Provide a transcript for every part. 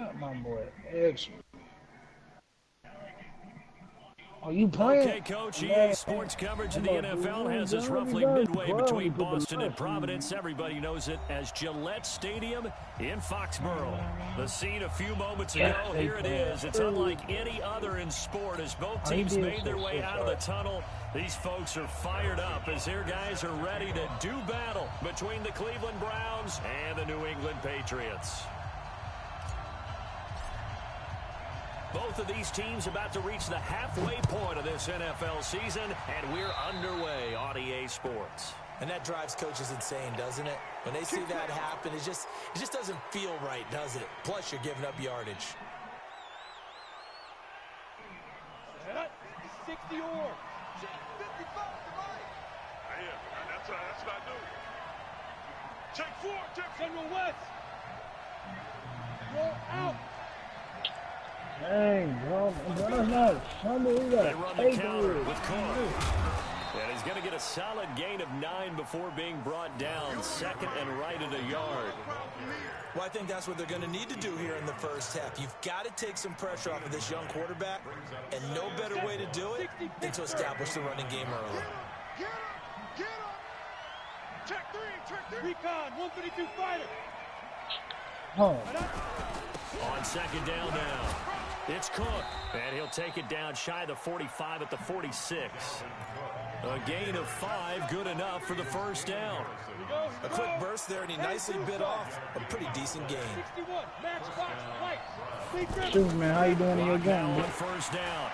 Got my boy extra. Oh, you playing? Okay, Coach, EA Sports coverage of the NFL has us roughly midway between Boston and Providence. Everybody knows it as Gillette Stadium in Foxborough. The scene a few moments ago, here it is. It's unlike any other in sport as both teams made their way out of the tunnel. These folks are fired up as their guys are ready to do battle between the Cleveland Browns and the New England Patriots. Both of these teams about to reach the halfway point of this NFL season, and we're underway on EA Sports. And that drives coaches insane, doesn't it? When they see that happen, it just doesn't feel right, does it? Plus, you're giving up yardage. 60 or 55 to right. Yeah, that's what I do. Check 4, check General West. Roll out. Dang, bro. That's not somebody we They got run to the take counter it. with Cook. And he's going to get a solid gain of 9 before being brought down. Second and right at a yard. Well, I think that's what they're going to need to do here in the first half. You've got to take some pressure off of this young quarterback, and no better way to do it than to establish the running game early. Get up. Check 3. Recon, 132 fighter. Oh. On second down now. It's Cook, and he'll take it down shy of the 45 at the 46. A gain of 5, good enough for the first down. A quick burst there, and he nicely bit off a pretty decent gain. 61, match box, right. Shoot, man, how you doing in your game? On first down.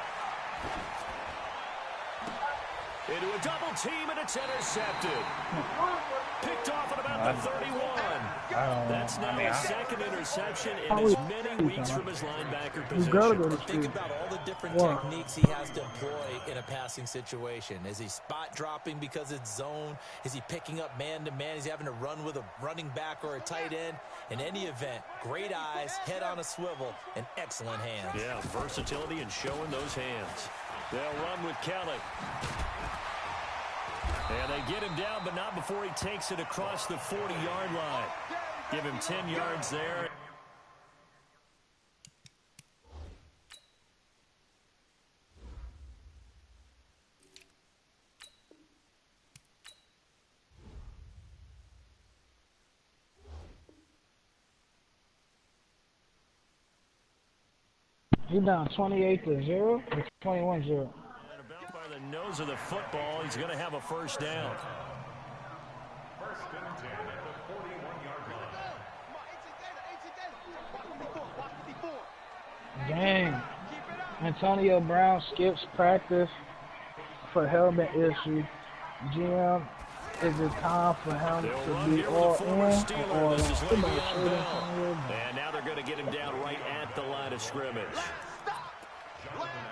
Into a double team, and it's intercepted. Picked off at about the 31. That's now his second interception in as many weeks from his linebacker position. Think about all the different techniques he has to employ in a passing situation. Is he spot dropping because it's zone? Is he picking up man-to-man? Is he having to run with a running back or a tight end? In any event, great eyes, head on a swivel, and excellent hands. Yeah, versatility and showing those hands. They'll run with Kelly. And they get him down, but not before he takes it across the 40-yard line. Give him 10 yards there. You down 28-0 or 21-0? About by the nose of the football, he's going to have a first down. First and 10 at the 41-yard line. Dang. Antonio Brown skips practice for helmet issue. GM, is it time for him to be all in or and now they're going to get him down right at the line of scrimmage.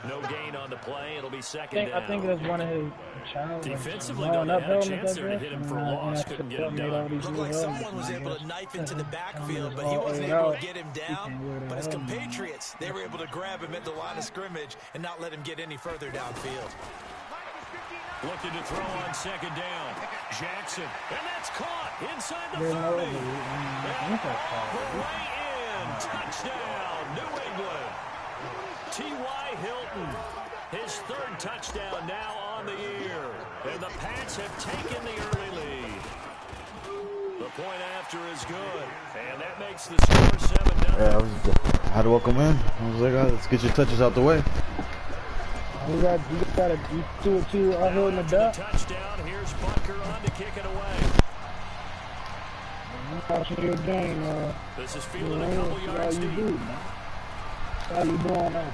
No gain on the play. It'll be second down. I think that's one of his challenges. Defensively, though, they had a chance there to hit him for a loss. Couldn't get him done. Looked like someone was able to knife into the backfield, but he wasn't able to get him down. But his compatriots, they were able to grab him at the line of scrimmage and not let him get any further downfield. Looking to throw on second down. Jackson. And that's caught inside the 30. Way in. Touchdown, New England. T.Y. Hilton. His third touchdown now on the year. And the Pats have taken the early lead. The point after is good. And that makes the score 7-0. Yeah, I had to welcome in. I was like, let's get your touches out the way. You got to do it too out here in the duck. Touchdown. Here's Bunker on to kick it away. Watching your game, this is feeling a couple yards deep. How you doing that,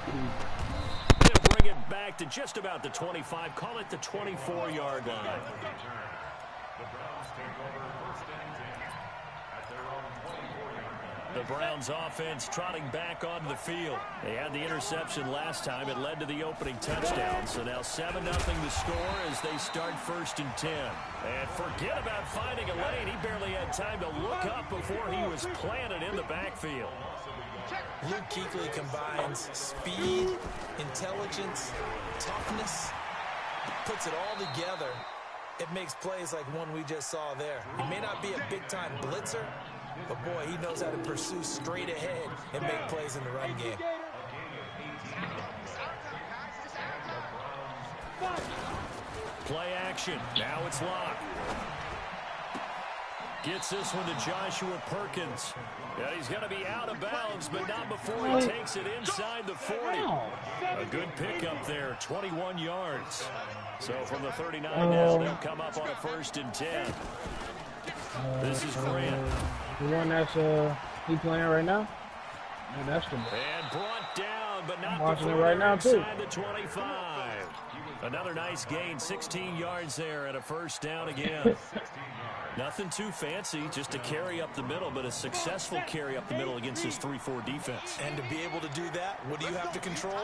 They'll bring it back to just about the 25. Call it the 24-yard line. The Browns offense trotting back onto the field. They had the interception last time. It led to the opening touchdown. So now 7-0 the score as they start 1st and 10. And forget about finding a lane. He barely had time to look up before he was planted in the backfield. Luke Kuechly combines speed, intelligence, toughness, puts it all together. It makes plays like one we just saw there. He may not be a big-time blitzer, But, boy, he knows how to pursue straight ahead and make plays in the run game. Play action. Now it's Locke. Gets this one to Joshua Perkins. Yeah, he's going to be out of bounds, but not before he takes it inside the 40. A good pickup there, 21 yards. So from the 39 now, they'll come up on a 1st and 10. This is Grant. The one that's he playing right now? Yeah, that's the one. And brought down, but not watching before it right now, too. inside the 25. Another nice gain, 16 yards there and a 1st down again. Nothing too fancy, just a carry up the middle, but a successful carry up the middle against this 3-4 defense. And to be able to do that, what do you have to control?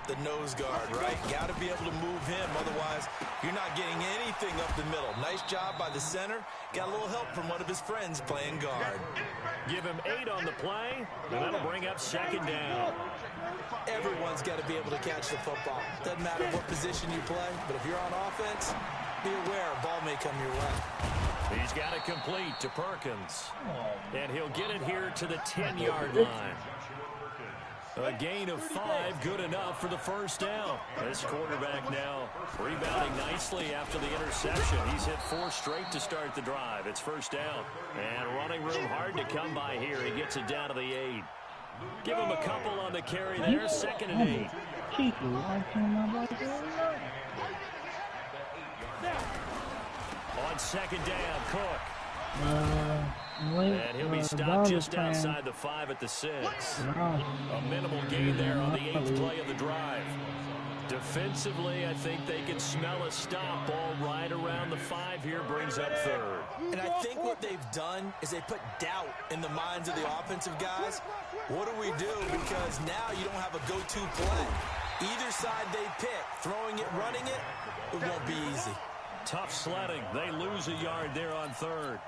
The nose guard, right? Got to be able to move him, otherwise you're not getting anything up the middle. Nice job by the center. Got a little help from one of his friends playing guard. Give him 8 on the play, and that'll bring up 2nd down. Everyone's got to be able to catch the football. Doesn't matter what position you play, but if you're on offense, be aware a ball may come your way. He's got it complete to Perkins. And he'll get it here to the 10-yard line. A gain of 5, good enough for the 1st down. This quarterback now rebounding nicely after the interception. He's hit 4 straight to start the drive. It's 1st down. And running room hard to come by here. He gets it down to the 8. Give him a couple on the carry there. 2nd and 8. On 2nd down, Cook. And he'll be stopped just outside the 5 at the 6. A minimal gain there on the 8th play of the drive. Defensively, I think they can smell a stop. Ball right around the 5 here, brings up 3rd. And I think what they've done is they put doubt in the minds of the offensive guys. What do we do? Because now you don't have a go-to play. Either side they pick, throwing it, running it, it won't be easy. Tough sledding. They lose a yard there on 3rd.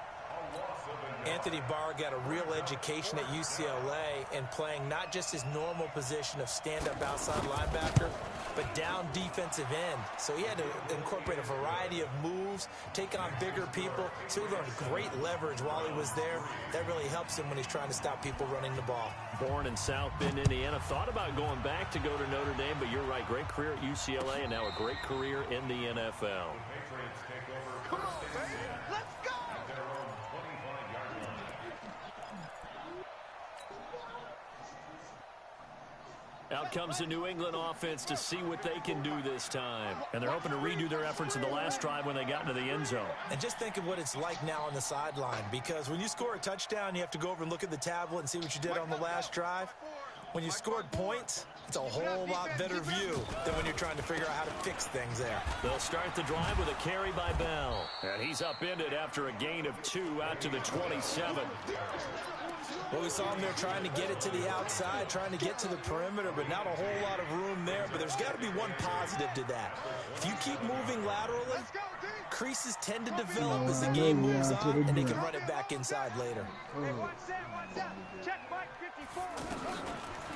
Anthony Barr got a real education at UCLA in playing not just his normal position of stand-up outside linebacker, but down defensive end. So he had to incorporate a variety of moves, take on bigger people. So he learned great leverage while he was there. That really helps him when he's trying to stop people running the ball. Born in South Bend, Indiana. Thought about going back to go to Notre Dame, but you're right. Great career at UCLA and now a great career in the NFL. Come on, baby. Let's go. Out comes the New England offense to see what they can do this time. And they're hoping to redo their efforts in the last drive when they got into the end zone. And just think of what it's like now on the sideline, because when you score a touchdown, you have to go over and look at the tablet and see what you did on the last drive. When you scored points, it's a whole lot better view than when you're trying to figure out how to fix things there. They'll start the drive with a carry by Bell. And he's upended after a gain of 2 out to the 27. Well, we saw him there trying to get it to the outside, trying to get to the perimeter, but not a whole lot of room there. But there's got to be one positive to that. If you keep moving laterally, creases tend to develop as the game moves on, and they can run it back inside later.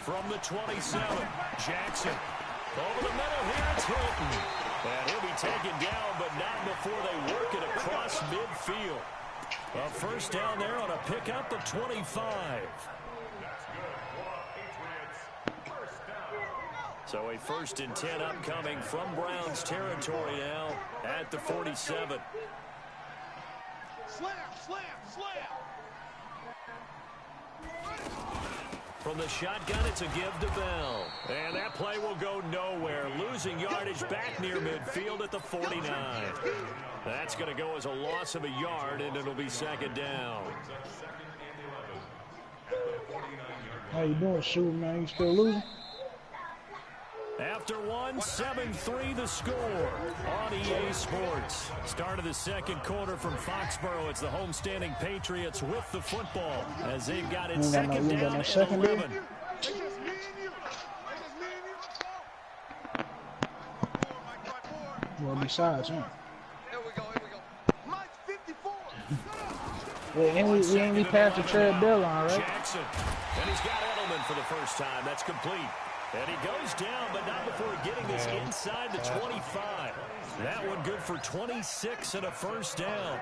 From the 27, Jackson. Over the middle here, it's Hilton. And he'll be taken down, but not before they work it across midfield. A 1st down there on a pickup of 25. So a 1st and 10 upcoming from Browns territory now at the 47. Slam, slam, slam. From the shotgun, it's a give to Bell. And that play will go nowhere. Losing yardage back near midfield at the 49. That's going to go as a loss of a yard, and it'll be 2nd down. How you doing, Shoot, man? You still losing? After one, 7-3 the score on EA Sports. Start of the 2nd quarter from Foxborough. It's the homestanding Patriots with the football as they've got it 2nd down and 11. Well, besides, huh? Here we go. Mike 54. We ain't passed the Trey Bell line, right? Jackson. And he's got Edelman for the first time. That's complete. And he goes down, but not before getting this inside the 25. That one good for 26 and a 1st down.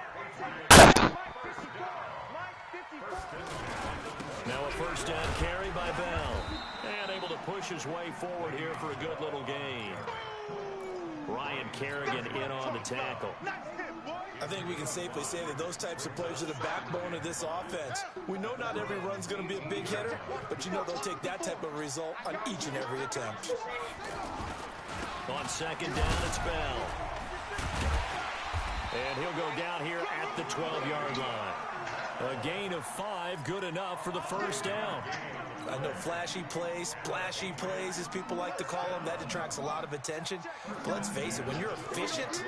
Now a first down carry by Bell. And able to push his way forward here for a good little gain. Ryan Kerrigan in on the tackle. I think we can safely say that those types of plays are the backbone of this offense. We know not every run's going to be a big hitter, but you know they'll take that type of result on each and every attempt. On second down, it's Bell. And he'll go down here at the 12-yard line. A gain of 5, good enough for the first down. I know flashy plays, splashy plays, as people like to call them, that attracts a lot of attention. But let's face it, when you're efficient,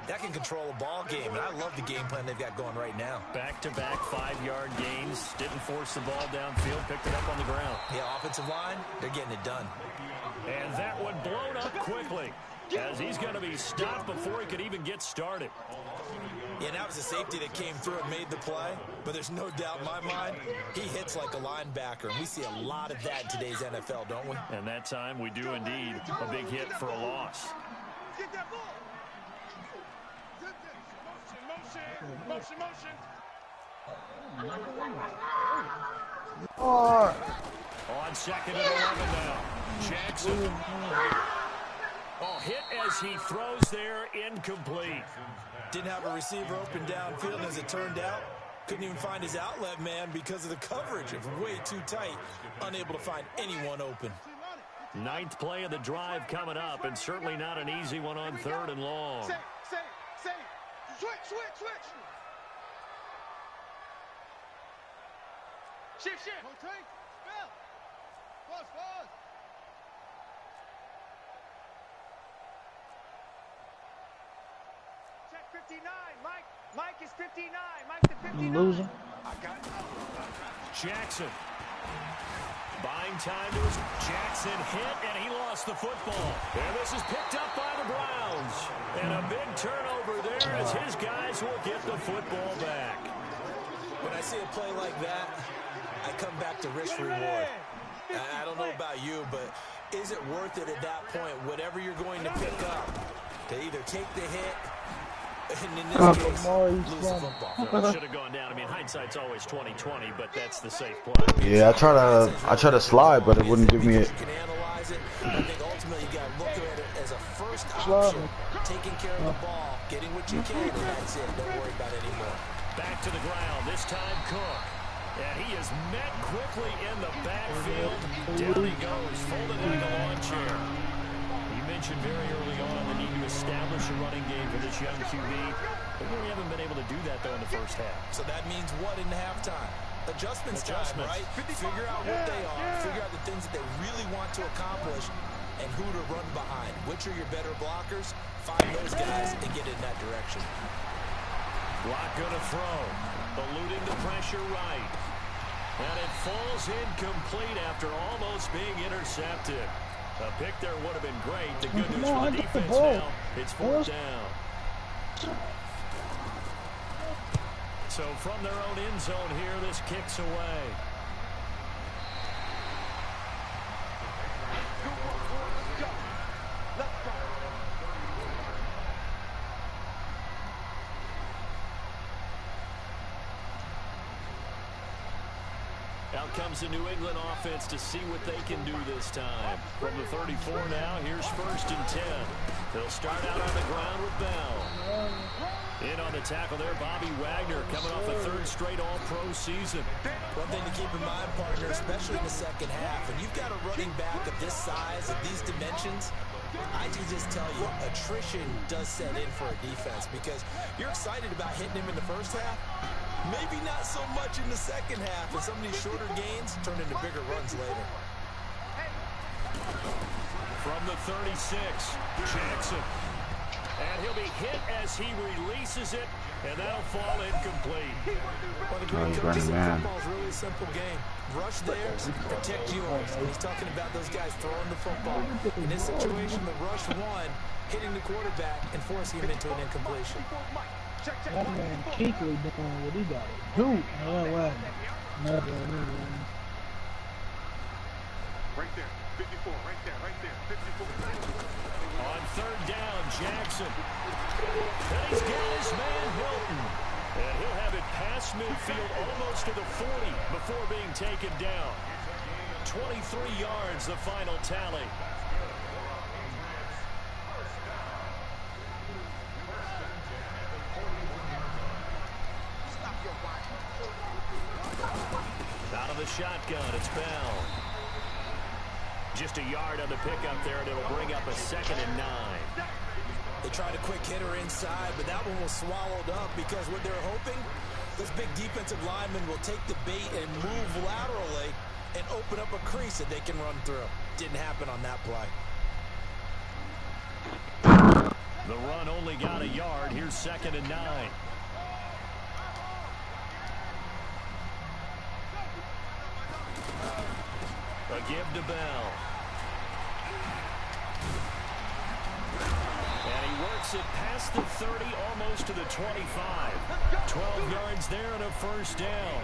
that can control a ball game. And I love the game plan they've got going right now. Back-to-back 5-yard gains. Didn't force the ball downfield, picked it up on the ground. Yeah, offensive line, they're getting it done. And that one blown up quickly, as he's going to be stopped before he could even get started. Yeah, that was a safety that came through and made the play. But there's no doubt in my mind, he hits like a linebacker. And we see a lot of that in today's NFL, don't we? And that time we do indeed. A big hit for a loss. Get that ball. Motion. On second and 11 now. Jackson. Oh, hit as he throws there, incomplete. Didn't have a receiver open downfield, and as it turned out, couldn't even find his outlet man because of the coverage. It was way too tight, unable to find anyone open. 9th play of the drive coming up, and certainly not an easy one on 3rd and long. Say. Switch. Shift. Rotate. Bell. Pause. Check 59. Mike is 59. Mike's the 59. You losing? Jackson. Buying time to his Jackson hit, and he lost the football. And this is picked up by the Browns. And a big turnover there as his guys will get the football back. When I see a play like that, I come back to risk reward. I don't know about you, but is it worth it at that point, whatever you're going to pick up, to either take the hit, and in this case, lose the football? Well, it should have gone down. I mean, hindsight's always 20/20, but that's the safe play. Yeah, I try to slide, but it wouldn't give me it. You can analyze it. I think ultimately you got to look at it as a first option, taking care of the ball, getting what you can, and that's it. Don't worry about it anymore. Back to the ground, this time Cook. And he is met quickly in the backfield. Down he goes, folded like a lawn chair. You mentioned very early on the need to establish a running game for this young QB. But we haven't been able to do that, though, in the first half. So that means what in halftime? Adjustments time, right? Figure out what they are. Figure out the things that they really want to accomplish and who to run behind. Which are your better blockers? Find those guys and get in that direction. Block gonna throw. Eluding the pressure right. And it falls incomplete after almost being intercepted. A pick there would have been great. The good news for the defense now, it's 4th down. So from their own end zone here, this kicks away. Out comes the New England offense to see what they can do this time. From the 34 now, here's 1st and 10. They'll start out on the ground with Bell. In on the tackle there, Bobby Wagner coming off a 3rd straight All-Pro season. One thing to keep in mind, partner, especially in the second half, and you've got a running back of this size, of these dimensions, I can just tell you, attrition does set in for a defense because you're excited about hitting him in the first half. Maybe not so much in the second half, and some of these shorter gains turn into bigger runs later. From the 36, Jackson. And he'll be hit as he releases it, and that'll fall incomplete. Well, the great coaches in football is really a simple game. Rush theirs, protect yours. And he's talking about those guys throwing the football. In this situation, the rush one, hitting the quarterback and forcing him into an incompletion. That man Keekly doing what he got to do. Right there, 54, right there, 54. On 3rd down, Jackson. And he's got his man Hilton. And he'll have it past midfield almost to the 40 before being taken down. 23 yards, the final tally. Out of the shotgun, it's Bell. Just a yard on the pickup there, and it'll bring up a 2nd and 9. They tried a quick hitter inside, but that one was swallowed up because what they're hoping, this big defensive lineman will take the bait and move laterally and open up a crease that they can run through. Didn't happen on that play. The run only got a yard. Here's 2nd and 9. A give to Bell. And he works it past the 30, almost to the 25. 12 yards there and a first down.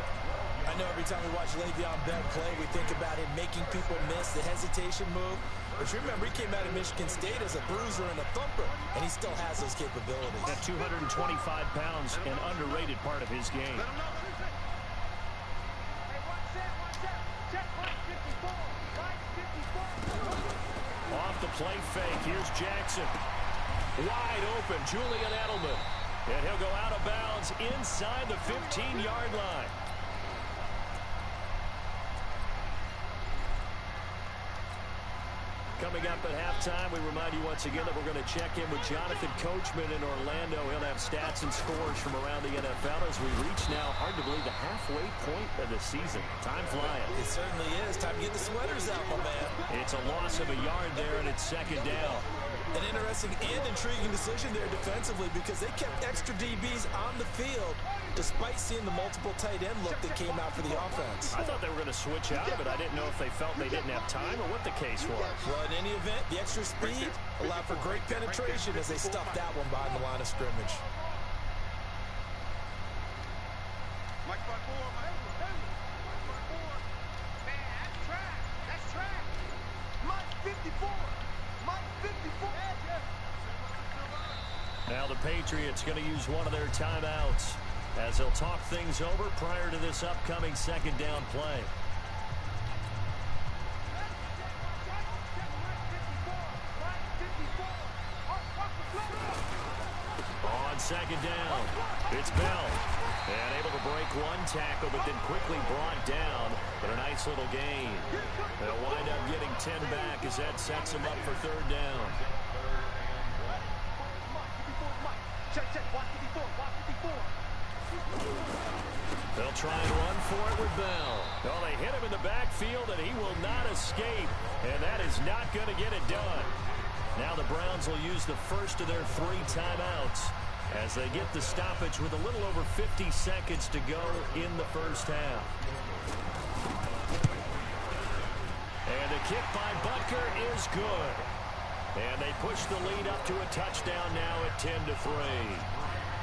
I know every time we watch Le'Veon Bell play, we think about him making people miss the hesitation move. But you remember, he came out of Michigan State as a bruiser and a thumper, and he still has those capabilities. At 225 pounds, an underrated part of his game. Off the play fake, here's Jackson. Wide open, Julian Edelman. And he'll go out of bounds inside the 15-yard line. Coming up at halftime, we remind you once again that we're going to check in with Jonathan Coachman in Orlando. He'll have stats and scores from around the NFL as we reach now, hard to believe, the halfway point of the season. Time flying. It certainly is. Time to get the sweaters out, my man. It's a loss of a yard there, and it's 2nd down. An interesting and intriguing decision there defensively because they kept extra DBs on the field despite seeing the multiple tight end look that came out for the offense. I thought they were going to switch out of it. I didn't know if they felt they didn't have time or what the case was. Well, in any event, the extra speed allowed for great penetration as they stuffed that one behind the line of scrimmage. Mike 5-4, Mike. Man, that's track. That's track. Mike 54. Mike 54. Now the Patriots going to use one of their timeouts as they'll talk things over prior to this upcoming 2nd down play. On 2nd down, it's Bell. And able to break one tackle, but then quickly brought down. But a nice little gain. They'll wind up getting 10 back as that sets them up for 3rd down. They'll try and run for it with Bell. Oh, they hit him in the backfield, and he will not escape. And that is not going to get it done. Now the Browns will use the first of their 3 timeouts as they get the stoppage with a little over 50 seconds to go in the first half. And the kick by Butker is good. And they push the lead up to a touchdown now at 10-3.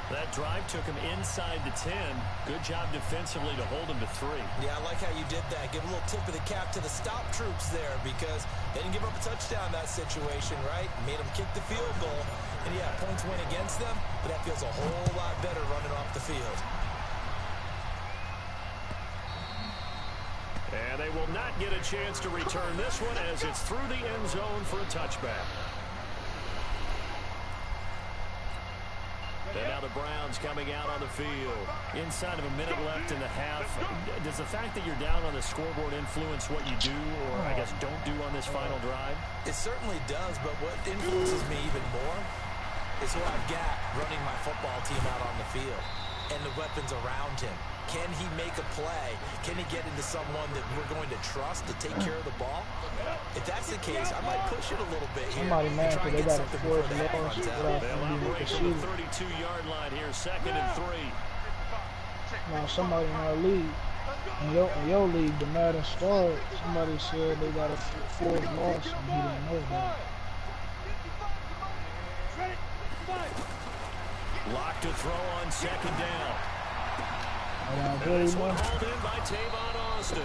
That drive took him inside the 10. Good job defensively to hold him to 3. Yeah, I like how you did that. Give a little tip of the cap to the stop troops there because they didn't give up a touchdown in that situation, right? Made them kick the field goal. And yeah, points went against them, but that feels a whole lot better running off the field. And they will not get a chance to return this one as it's through the end zone for a touchback. And now the Browns coming out on the field. Inside of a minute left in the half. Does the fact that you're down on the scoreboard influence what you do or, I guess, don't do on this final drive? It certainly does, but what influences me even more is who I've got running my football team out on the field and the weapons around him. Can he make a play? Can he get into someone that we're going to trust to take care of the ball? If that's the case, I might push it a little bit here. Somebody mad because they got a fourth They'll operate from the 32-yard line here, 2nd and 3. Now somebody in our league, in your league, the Madden Star, somebody said they got a fourth loss and he didn't know that. Lock to throw on 2nd down. This one hauled in by Tavon Austin.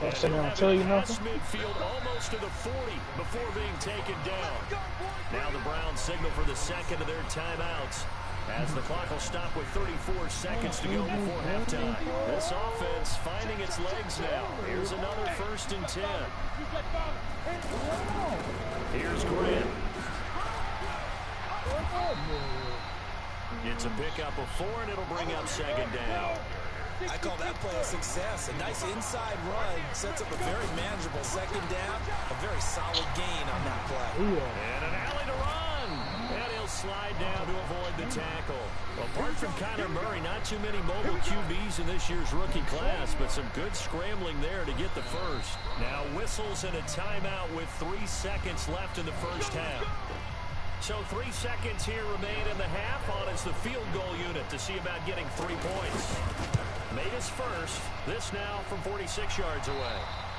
I'll tell you nothing. Midfield almost to the 40 before being taken down. Now the Browns signal for the 2nd of their timeouts As the clock will stop with 34 seconds to go before halftime. This offense finding its legs now. Here's another 1st and 10. Here's Grant. It's a pickup of 4, and it'll bring up 2nd down. I call that play a success. A nice inside run sets up a very manageable 2nd down. A very solid gain on that play. And an alley to run. And he'll slide down to avoid the tackle. Apart from Kyler Murray, not too many mobile QBs in this year's rookie class, but some good scrambling there to get the first. Now whistles and a timeout with 3 seconds left in the first half. So 3 seconds here remain in the half on as the field goal unit to see about getting 3 points. Made his first. This now from 46 yards away.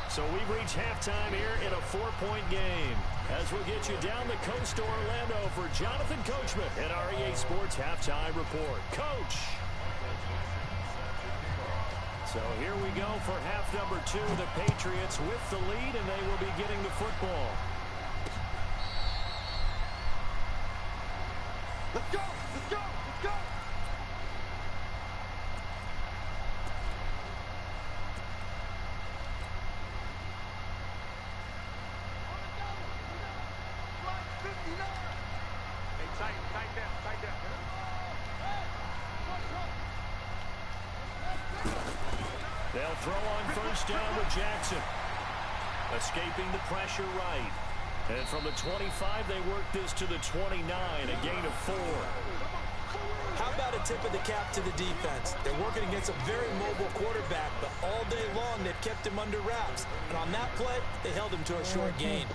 So we've reached halftime here in a 4-point game. As we'll get you down the coast to Orlando for Jonathan Coachman at our EA Sports Halftime Report. Coach! So here we go for half number 2. The Patriots with the lead, and they will be getting the football. Let's go! Let's go! Let's go! They'll throw on 1st down with Jackson. Escaping the pressure right. And from the 25, they work this to the 29, a gain of 4. How about a tip of the cap to the defense? They're working against a very mobile quarterback, but all day long they've kept him under wraps. And on that play, they held him to a short gain.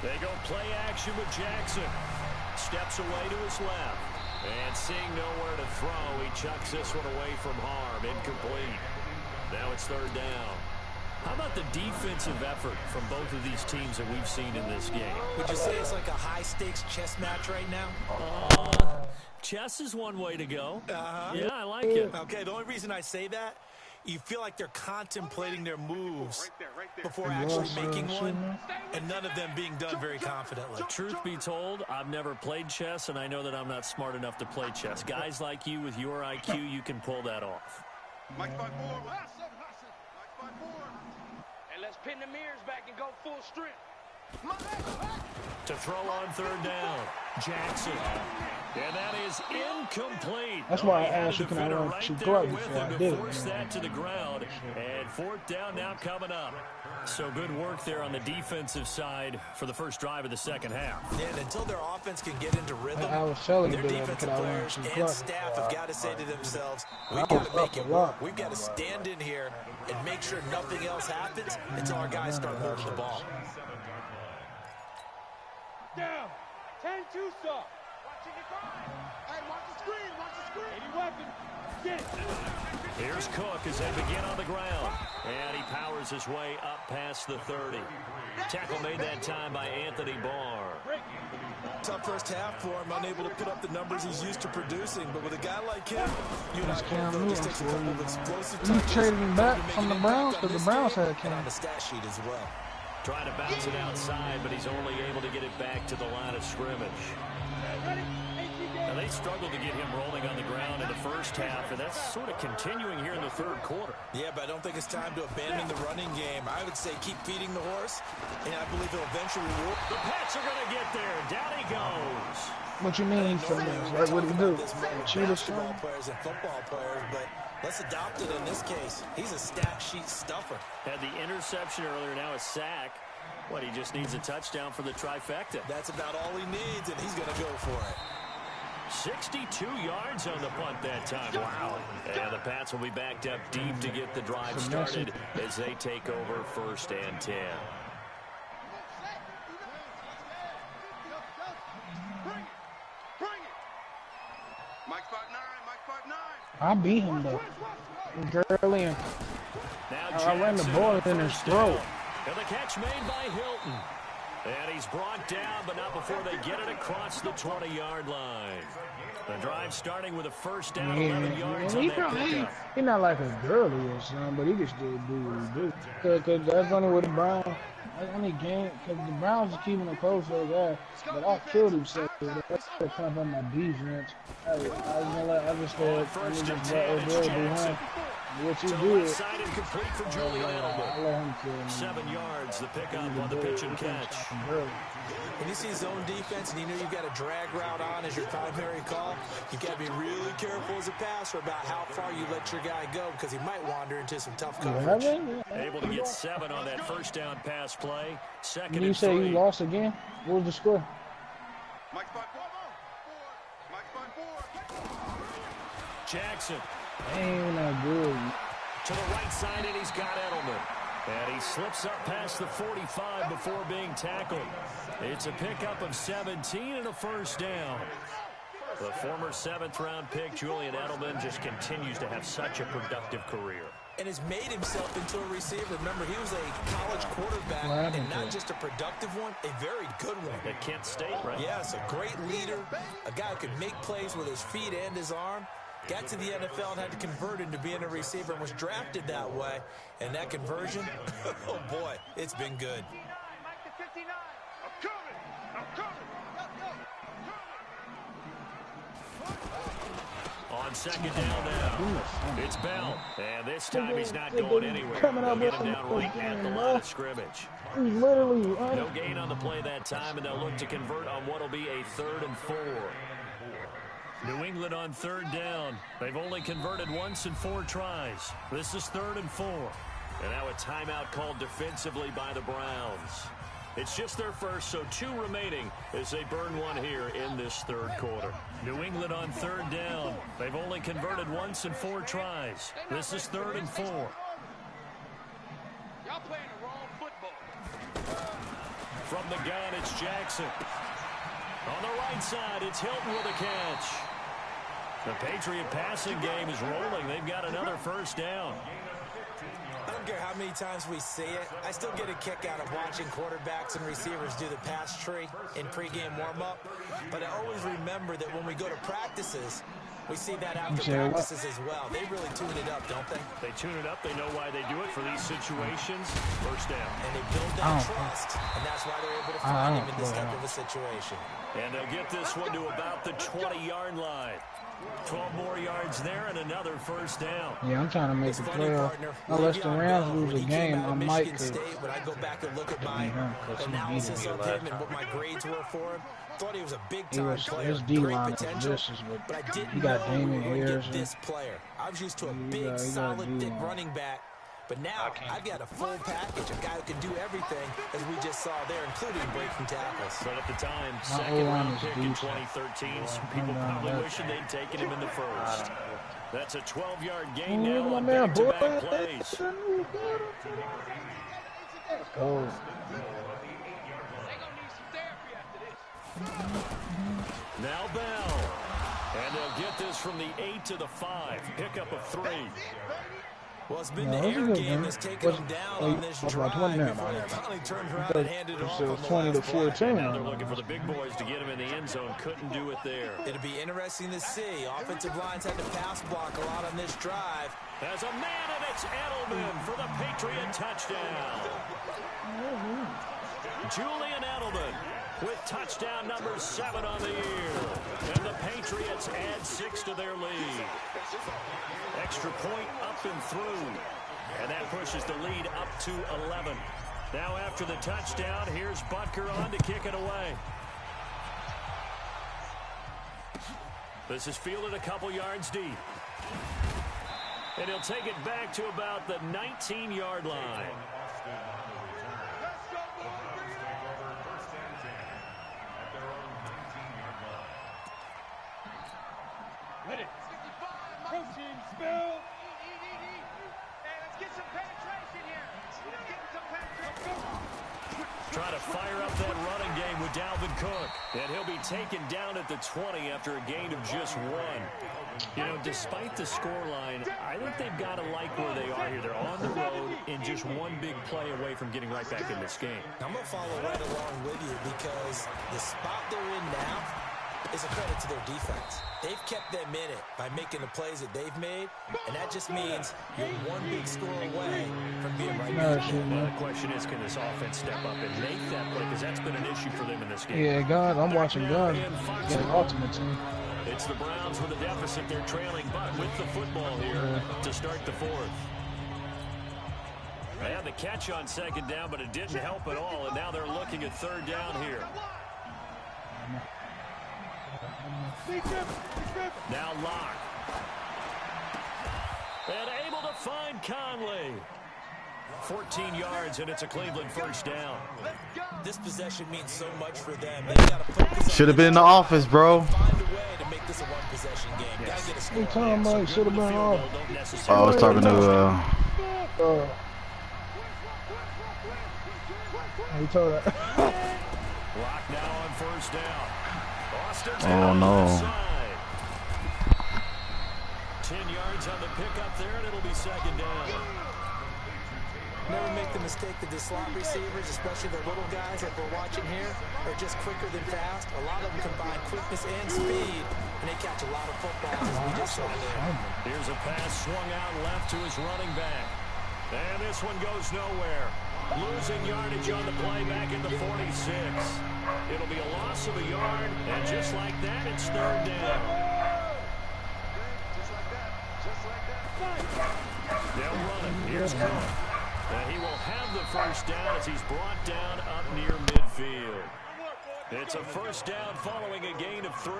They go play action with Jackson. Steps away to his left. And seeing nowhere to throw, he chucks this one away from harm. Incomplete. Now it's 3rd down. How about the defensive effort from both of these teams that we've seen in this game? Would you say it's like a high-stakes chess match right now? Chess is one way to go. Yeah, I like it. Okay, the only reason I say that, you feel like they're contemplating their moves before actually making one, and none of them being done very confidently. Truth be told, I've never played chess, and I know that I'm not smart enough to play chess. Guys like you with your IQ, you can pull that off. Mike 5-4. Mike 5-4. And let's pin the mirrors back and go full strength. To throw on 3rd down, Jackson. And that is incomplete. That's why I asked you, can I run 2 plays before I did force that to the ground. And 4th down now coming up. So good work there on the defensive side for the first drive of the second half. Yeah, and until their offense can get into rhythm, I was telling their you that defensive I players run 2 and plays. staff have got to say to themselves, we've got to make it work. We've got to stand in here and make sure nothing else happens until our guys start moving the ball. Down. 10-2 stop. Watching the grind. Hey, watch the screen. Watch the screen. Any weapon. Get it. Here's Cook as they begin on the ground. And he powers his way up past the 30. Tackle made that time by Anthony Barr. Tough first half for him, unable to put up the numbers he's used to producing. But with a guy like him, you and I both know just takes a couple of explosive You traded him back from the Browns because the Browns had Cam on the stat sheet as well. Trying to bounce it outside, but he's only able to get it back to the line of scrimmage. Now, they struggled to get him rolling on the ground in the first half, and that's sort of continuing here in the 3rd quarter. Yeah, but I don't think it's time to abandon the running game. I would say keep feeding the horse, and I believe he'll eventually reward. The Pats are going to get there. Down he goes. What you mean from this? Like, what do you do? Cheat us? Basketball players and football players, but let's adopt it in this case. He's a stat sheet stuffer. Had the interception earlier, now a sack. What, he just needs a touchdown for the trifecta. That's about all he needs, and he's going to go for it. 62 yards on the punt that time. Wow. And the Pats will be backed up deep to get the drive started as they take over 1st and 10. Mike 5-9. Mike 5-9. I beat him though. Gurley and Now I ran the ball in his throat. And the catch made by Hilton. And he's brought down, but not before they get it across the 20-yard line. The drive starting with a first down, 11 yards on that pickup. He's not like a girly or something, but he can still do what he do. Because that's only with the Browns. That's only game, because the Browns are keeping it close for the guy. But I killed him, so that's the kind of my defense. I just said, what you do. Side incomplete for Julian Edelman. 7 yards, the pickup on the pitch and catch. When you see zone defense and you know you've got a drag route on as your primary call, you've got to be really careful as a passer about how far you let your guy go because he might wander into some tough coverage. Able to get 7 on that first down pass play. Second you and say 3. you lost again? What was the score? Jackson. Ain't not good. To the right side, and he's got Edelman. And he slips up past the 45 before being tackled. It's a pickup of 17 and a first down. The former 7th-round pick, Julian Edelman, just continues to have such a productive career. And has made himself into a receiver. Remember, he was a college quarterback, and not just a productive one, a very good one. At Kent State, right? Yes, a great leader, a guy who could make plays with his feet and his arm. Got to the NFL and had to convert into being a receiver and was drafted that way. And that conversion, oh boy, it's been good. On second down now, it's Bell. And this time he's not going anywhere. They'll get him down right at the line of scrimmage. No gain on the play that time, and they'll look to convert on what will be a 3rd and 4. New England on 3rd down. They've only converted once in 4 tries. This is 3rd and 4. And now a timeout called defensively by the Browns. It's just their first, so 2 remaining as they burn one here in this 3rd quarter. New England on 3rd down. They've only converted once in 4 tries. This is 3rd and 4. Y'all playing the wrong football. From the gun, it's Jackson. On the right side, it's Hilton with a catch. The Patriot passing game is rolling. They've got another first down. I don't care how many times we see it. I still get a kick out of watching quarterbacks and receivers do the pass tree in pregame warm-up. But I always remember that when we go to practices, we see that after practices as well. They really tune it up, don't they? They tune it up. They know why they do it for these situations. First down. And they build that trust. And that's why they're able to find him in this type of a situation. And they'll get this one to about the 20-yard line. 12 more yards there and another first down. Yeah, I'm trying to make the playoff. Unless the Rams lose a game, I might. When I go back and look at my analysis of him and what my grades were for him, thought he was a big-time player, great potential, but I didn't know we were going to get this player. I was used to a big, solid, thick running back. But now I've got a full package, a guy who can do everything, as we just saw there, including breaking tackles. But at the time, 2nd-round pick in 2013, some people probably wishing they'd taken him in the first. That's a 12-yard gain now on back-to-back plays. Oh. Now Bell. And they'll get this from the 8 to the 5. Pickup of 3. Well, it's been the air game that's taken them down on this drive before they finally turned around and handed it off on the 20 to 14. Now they're looking for the big boys to get him in the end zone. Couldn't do it there. It'll be interesting to see. Offensive lines had to pass block a lot on this drive. There's a man, and it's Edelman for the Patriot touchdown. Julian Edelman with touchdown number 7 on the year. And the Patriots add 6 to their lead. Extra point up and through. And that pushes the lead up to 11. Now after the touchdown, here's Butker on to kick it away. This is fielded a couple yards deep. And he'll take it back to about the 19-yard line. Ready. Protein spill. Hey, let's get some penetration here. Let's get some penetration. Trying to fire up that running game with Dalvin Cook. And he'll be taken down at the 20 after a gain of just 1. You know, despite the scoreline, I think they've got to like where they are here. They're on the road and just one big play away from getting right back in this game. I'm going to follow right along with you because the spot they're in now is a credit to their defense. They've kept them in it by making the plays that they've made, and that just means you're one big score away from being right back. Well, the question is, can this offense step up and make that play? Because that's been an issue for them in this game. Yeah, Gun. I'm watching Gun get an ultimate team. It's the Browns with a deficit. They're trailing, but with the football here to start the fourth. They had the catch on second down, but it didn't help at all, and now they're looking at third down here. Now Locke. And able to find Conley. 14 yards, and it's a Cleveland first down. This possession means so much for them. They got to focus. Should have been in the office, bro. Find a way to make this a one-possession game. Yes. Gotta get a score. What time, Mike? Should have been off. I was talking to He told that. Lock now on first down. Austin's oh no. 10 yards on the pickup there, and it'll be second down. Never make the mistake that the slot receivers, especially the little guys that we're watching here, are just quicker than fast. A lot of them combine quickness and speed, and they catch a lot of footballs, as we just saw there. Here's a pass swung out left to his running back. And this one goes nowhere. Losing yardage on the play back in the 46. It'll be a loss of a yard, and just like that, it's third down. They'll run it. Here's Cook. And he will have the first down as he's brought down up near midfield. It's a first down following a gain of 3.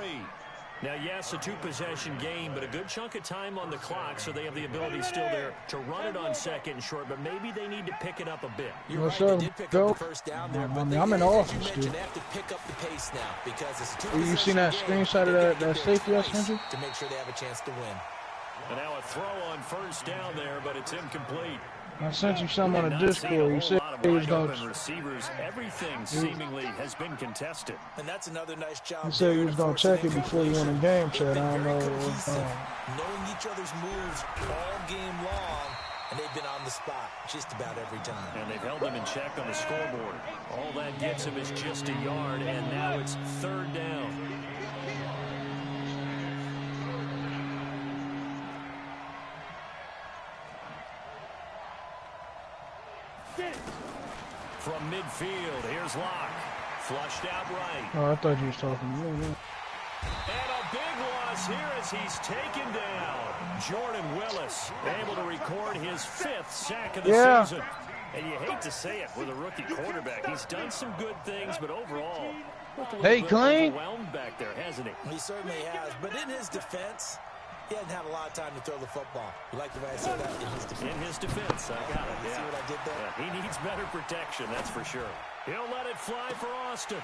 Now, yes, a two-possession game, but a good chunk of time on the clock, so they have the ability still there to run it on second and short, but maybe they need to pick it up a bit. You're right, they did pick up the first down there, but I'm in the office, dude. They have to pick up the pace now because it's a two-possession You seen that game. screenshot of that safety I sent you? To make sure they have a chance to win. And now a throw on first down there, but it's incomplete. I sent you some on the Discord. You said he was going to. Receivers, everything seemingly has been contested. And that's another nice job. You said you was going to check it before you went in game chat. I don't know what was going on. Knowing each other's moves all game long, and they've been on the spot just about every time. And they've held them in check on the scoreboard. All that gets him is just a yard, and now it's third down. From midfield, here's Locke. Flushed out right. Oh, I thought you was talking to me. And a big loss here as he's taken down. Jordan Willis able to record his 5th sack of the season. And you hate to say it with a rookie quarterback. He's done some good things, but overall, looked a little bit overwhelmed back there, hasn't he? He certainly has. But in his defense, he hasn't had a lot of time to throw the football. You like the way I said that? In his defense. In his defense, I got it. See what I did there? Yeah, he needs better protection, that's for sure. He'll let it fly for Austin.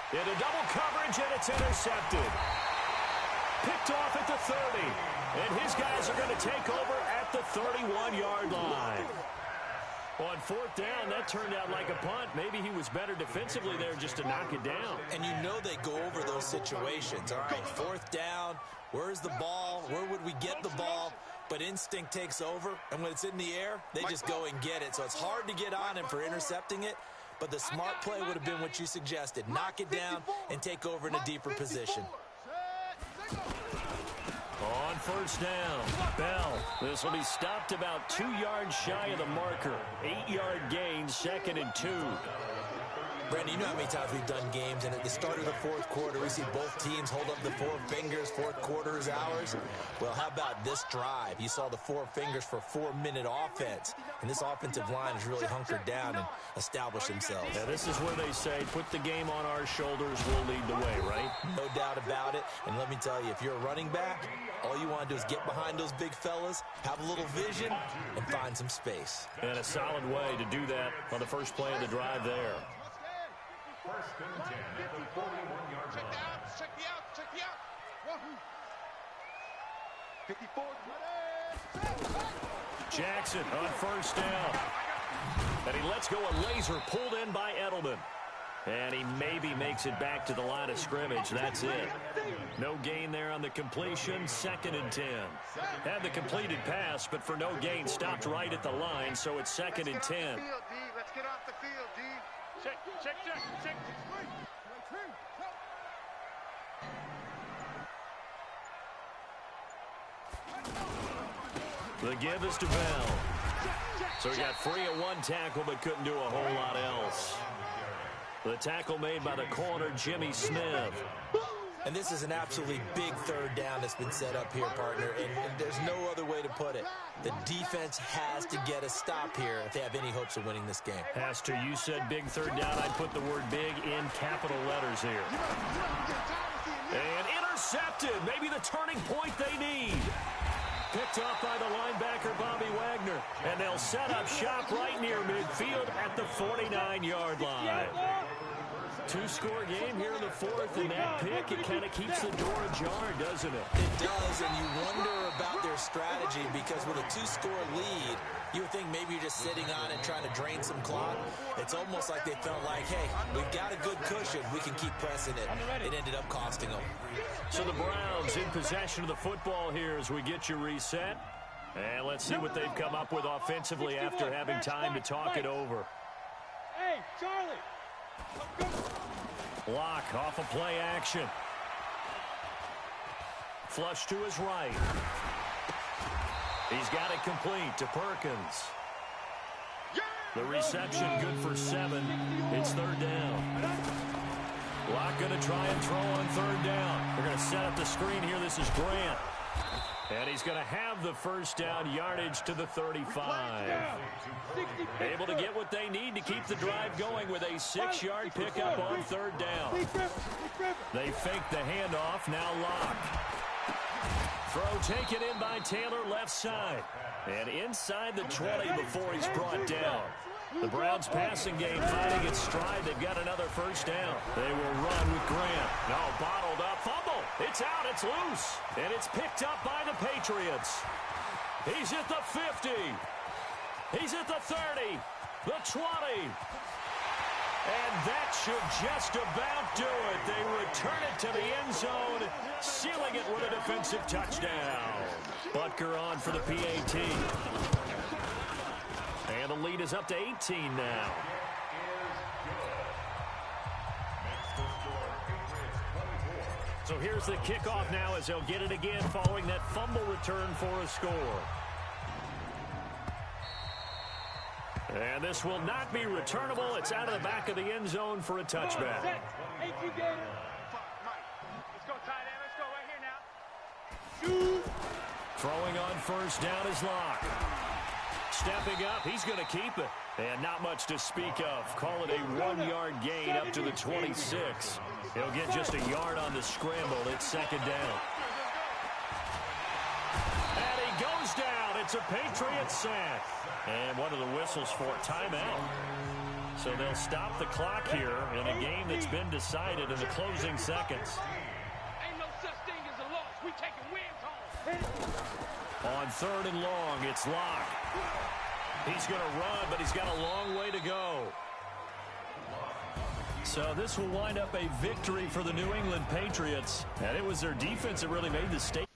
Into double coverage, and it's intercepted. Picked off at the 30. And his guys are going to take over at the 31-yard line. On fourth down, that turned out like a punt. Maybe he was better defensively there just to knock it down. And you know they go over those situations. All right, fourth down, where's the ball? Where would we get the ball? But instinct takes over, and when it's in the air, they just go and get it. So it's hard to get on him for intercepting it, but the smart play would have been what you suggested. Knock it down and take over in a deeper position. On first down, Bell. This will be stopped about 2 yards shy of the marker. 8-yard gain, 2nd and 2. Brandon, you know how many times we've done games, and at the start of the fourth quarter, we see both teams hold up the 4 fingers, fourth quarter is ours. Well, how about this drive? You saw the 4 fingers for 4-minute offense, and this offensive line has really hunkered down and established themselves. Yeah, this is where they say, put the game on our shoulders, we'll lead the way, right? No doubt about it, and let me tell you, if you're a running back, all you want to do is get behind those big fellas, have a little vision, and find some space. And a solid way to do that on the first play of the drive there. First and 10 at the 41-yard line. Check me out. 54. Jackson on first down. And he lets go a laser pulled in by Edelman. And he maybe makes it back to the line of scrimmage. That's it. No gain there on the completion. 2nd and 10. Had the completed pass, but for no gain, stopped right at the line, so it's 2nd and 10. Let's get off the field, D. Check. The give is to Bell. So he got free at one tackle, but couldn't do a whole lot else. The tackle made by the corner, Jimmy Smith. And this is an absolutely big 3rd down that's been set up here, partner, and there's no other way to put it. The defense has to get a stop here if they have any hopes of winning this game. Has to. You said big 3rd down. I'd put the word big in capital letters here. And intercepted. Maybe the turning point they need. Picked up by the linebacker, Bobby Wagner. And they'll set up shop right near midfield at the 49-yard line. 2-score game here in the 4th, and that pick, it kind of keeps the door ajar, doesn't it? It does, and you wonder about their strategy because with a 2-score lead, you would think maybe you're just sitting on and trying to drain some clock. It's almost like they felt like, hey, we've got a good cushion. We can keep pressing it. It ended up costing them. So the Browns in possession of the football here as we get you reset. And let's see what they've come up with offensively after having time to talk it over. Hey, Charlie. Lock off a play action. Flush to his right. He's got it complete to Perkins. The reception good for 7. It's 3rd down. Lock going to try and throw on 3rd down. They're going to set up the screen here. This is Grant. And he's going to have the 1st down, yardage to the 35. Able to get what they need to keep the drive going with a 6-yard pickup on 3rd down. They fake the handoff, now Lock. Throw taken in by Taylor, left side. And inside the 20 before he's brought down. The Browns passing game finding its stride. They've got another 1st down. They will run with Grant. No, bottled up. Fumble. It's out. It's loose. And it's picked up by the Patriots. He's at the 50. He's at the 30. The 20. And that should just about do it. They return it to the end zone, sealing it with a defensive touchdown. Butker on for the PAT. And the lead is up to 18 now. So here's the kickoff now as they'll get it again following that fumble return for a score. And this will not be returnable. It's out of the back of the end zone for a touchback. Let's go, tight end. Let's go right here now. Throwing on 1st down is Lock. Stepping up, he's going to keep it. And not much to speak of. Call it a 1-yard gain up to the 26. He'll get just a yard on the scramble. It's 2nd down. And he goes down. It's a Patriot sack. And one of the whistles for timeout. So they'll stop the clock here in a game that's been decided in the closing seconds. Ain't no such thing as a loss. We taking wins home. On 3rd and long, it's Lock. He's going to run, but he's got a long way to go. So this will wind up a victory for the New England Patriots. And it was their defense that really made the statement.